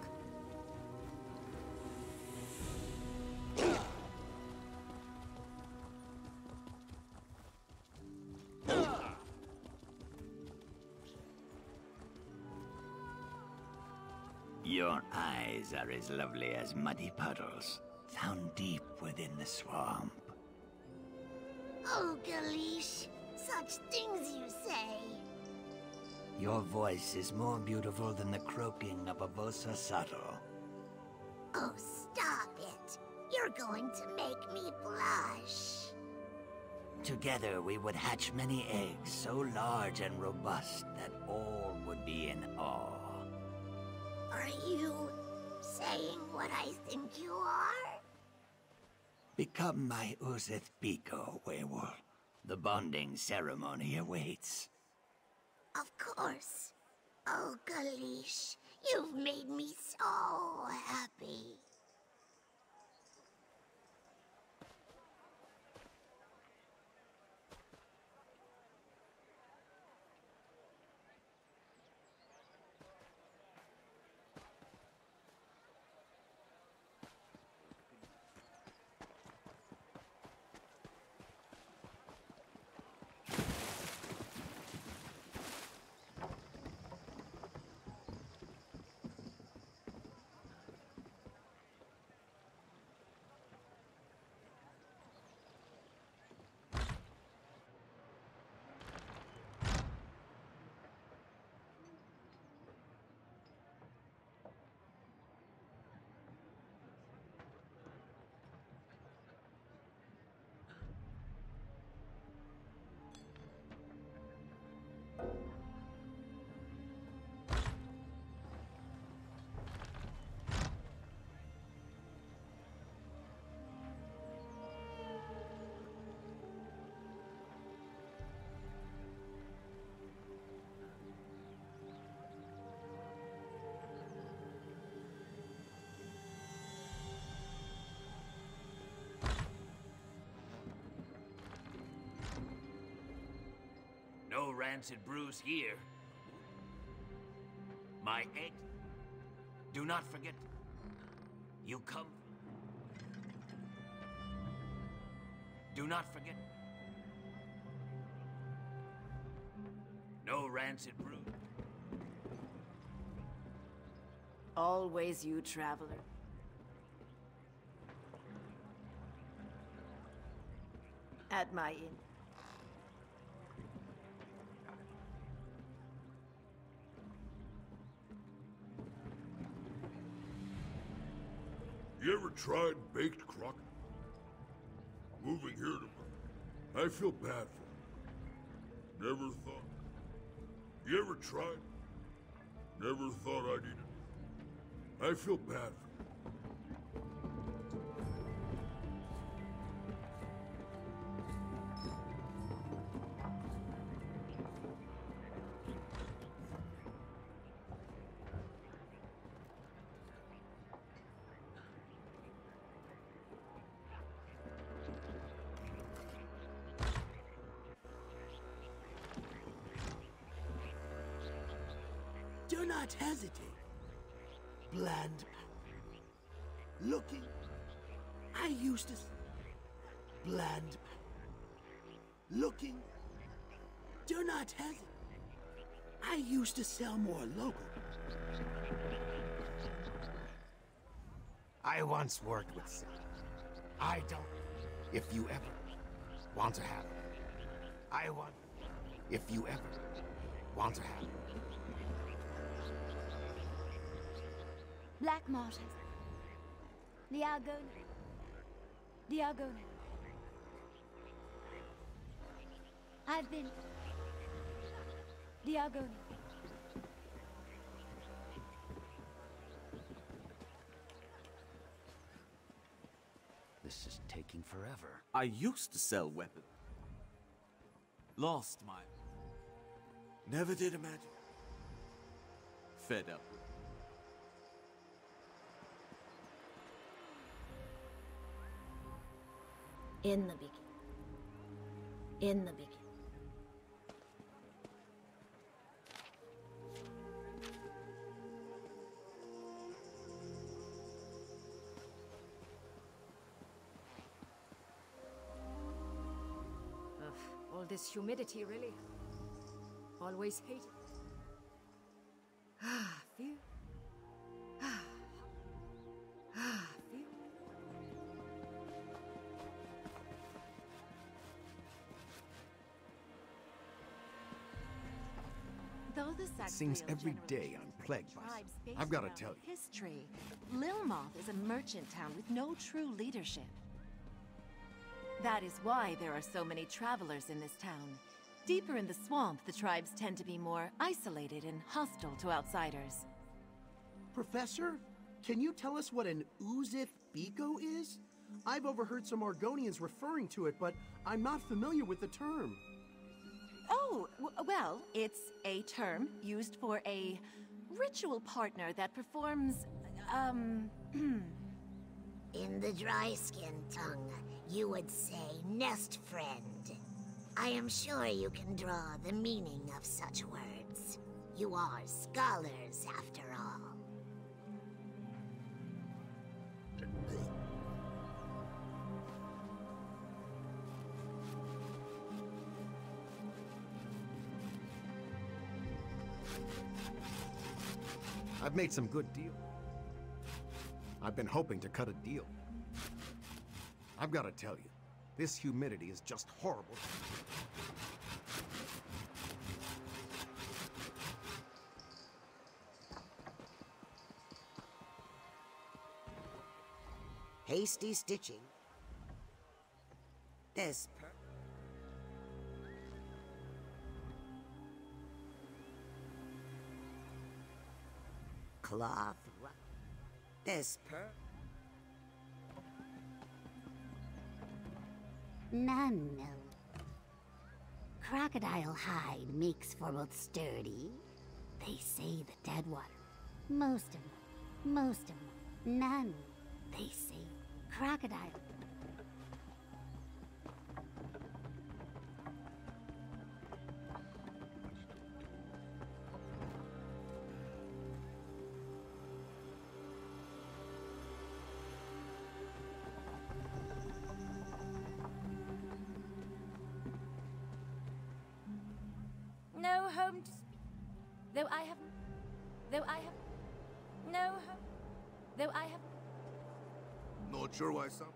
Your eyes are as lovely as muddy puddles, found deep within the swamp. Oh, Galish, such things you say. Your voice is more beautiful than the croaking of a vosa sato. Oh, stop it. You're going to make me blush. Together we would hatch many eggs so large and robust that all would be in awe. Are you saying what I think you are? Become my Uzith Biko, werewolf. The bonding ceremony awaits. Of course. Oh, Galish, you've made me so happy. No rancid brews here. My eggs. Do not forget. You come. Do not forget. No rancid brew. Always you, traveler. At my inn. You ever tried baked crock? Moving here to... I feel bad for you. Never thought... You ever tried? Never thought I'd eat it. I feel bad for you. Do not hesitate. Bland. Looking. I used to... Bland. Looking. Do not hesitate. I used to sell more local. I once worked with Sid. I don't... If you ever want to have it. I want... If you ever want to have it. Black Martyrs. Diagonal. Diagonal. I've been... Diagonal. This is taking forever. I used to sell weapons. Lost my... Never did imagine. Fed up. In the beginning. In the beginning. This humidity really... Always hated it. Ah, phew. Ah. Ah, phew. Though the Seems Saxriel every generally day I'm treats plagued by tribes something. based I've gotta around tell you. history, Lilmoth is a merchant town with no true leadership. That is why there are so many travelers in this town. Deeper in the swamp, the tribes tend to be more isolated and hostile to outsiders. Professor, can you tell us what an Uzith Biko is? I've overheard some Argonians referring to it, but I'm not familiar with the term. Oh, well, it's a term used for a ritual partner that performs, In the dry-skin tongue, you would say nest friend. I am sure you can draw the meaning of such words. You are scholars, after all. I've made some good deals. I've been hoping to cut a deal. I've got to tell you, this humidity is just horrible. Hasty stitching. This cloth. This None, no. Crocodile hide makes for both sturdy. They say the dead water. Most of them. None. They say crocodile. No home to speak. Though I have no home. Though I have. Not sure why some.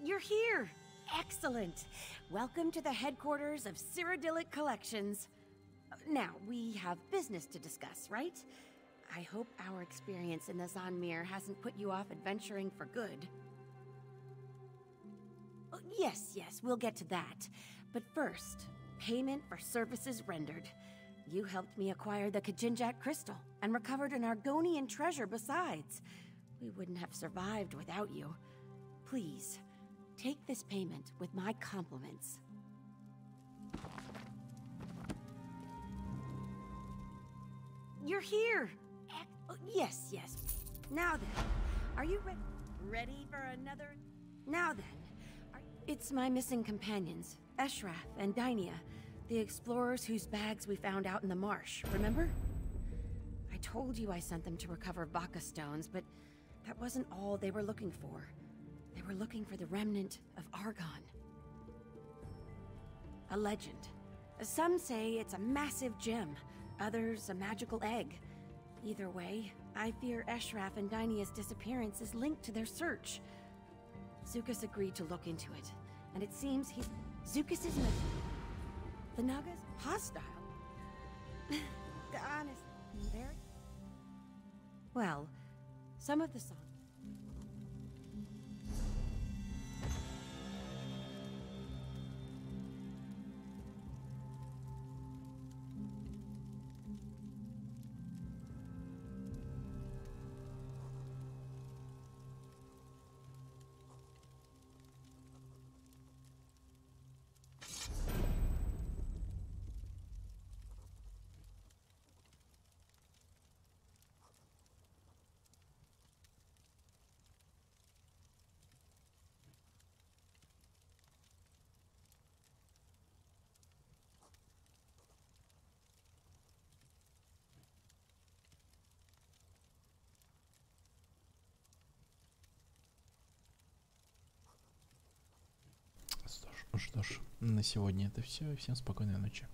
You're here! Excellent! Welcome to the headquarters of Cyrodiilic Collections. Now, we have business to discuss, right? I hope our experience in the Zanmir hasn't put you off adventuring for good. Oh, yes, we'll get to that. But first, payment for services rendered. You helped me acquire the Kajinjak crystal, and recovered an Argonian treasure besides. We wouldn't have survived without you. Please, Take this payment with my compliments. You're here! Yes, yes. Now then, are you ready for another? Now then, it's my missing companions, Eshraf and Dynia, the explorers whose bags we found out in the marsh, remember? I told you I sent them to recover Baka stones, but that wasn't all they were looking for. They were looking for the remnant of Argon. A legend. Some say it's a massive gem, others a magical egg. Either way, I fear Eshraf and Dynia's disappearance is linked to their search. Zukas agreed to look into it, and it seems Zukas is the Naga's hostile. Honest, very... Well, some of the songs... Что ж, на сегодня это все. Всем спокойной ночи.